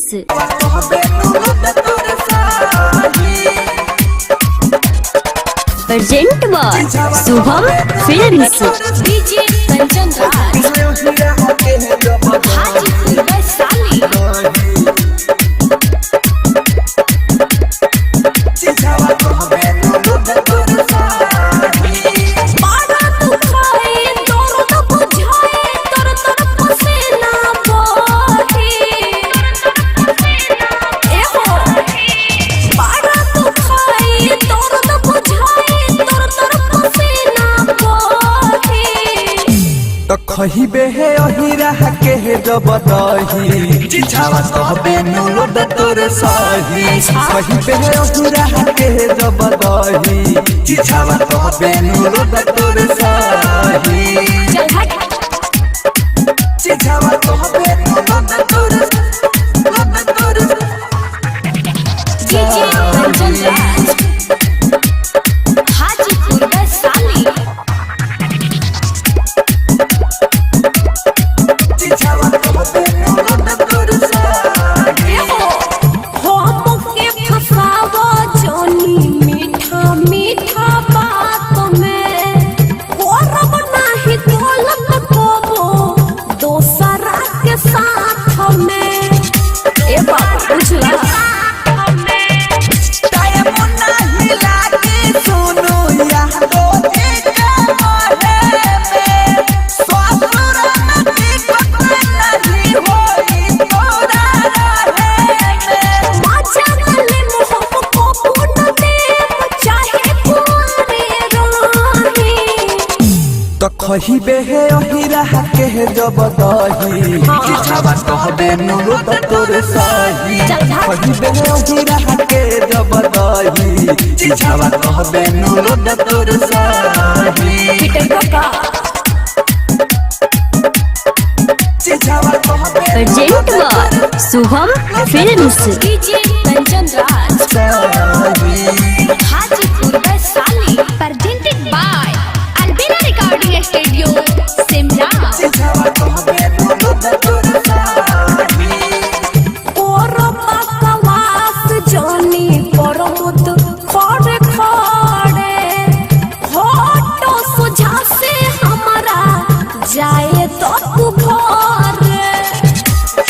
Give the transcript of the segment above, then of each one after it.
Films. Present by Shubham films. DJ Kanchan Hajipur Vaishali. खहिबे है अहिरा के है जब दही चिछावा कहबे नुलो तोर सही। खहिबे है अहिरा के है जब दही चिछावा कहबे नुलो तोर सही। चिछावा कहबे नुलो तोर डीजे कंचन हाजीपुर वैशाली। खहिबे है अहिरा के है जब दही चिछावा कहबे नुलो तोर सही। खहिबे है अहिरा के जब दही चिछावा कहबे नुलो तोर सही। Present by Shubham films. DJ Kanchan Hajipur Vaishali. Presented by Albela recording studio Shimla. जाए तो तू घर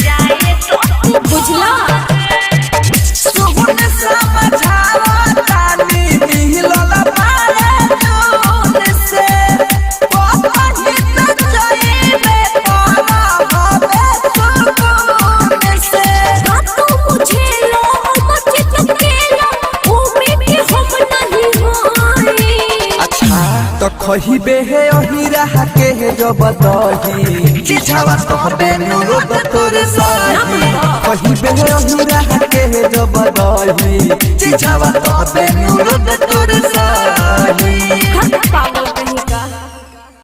जाए तो तू बुझला। सुन समझावा तानी मिलला पारे जोन से कोई न जाइबे पावा हबे सुकून से। तू मुझे लो मचित के लो उम्मीद के हम नहीं होई। अच्छा तो खहिबे है अहिरा के है जब दही चिछावा कहबे नुलो तोर सही। खहिबे है अहिरा के है जब दही चिछावा कहबे नुलो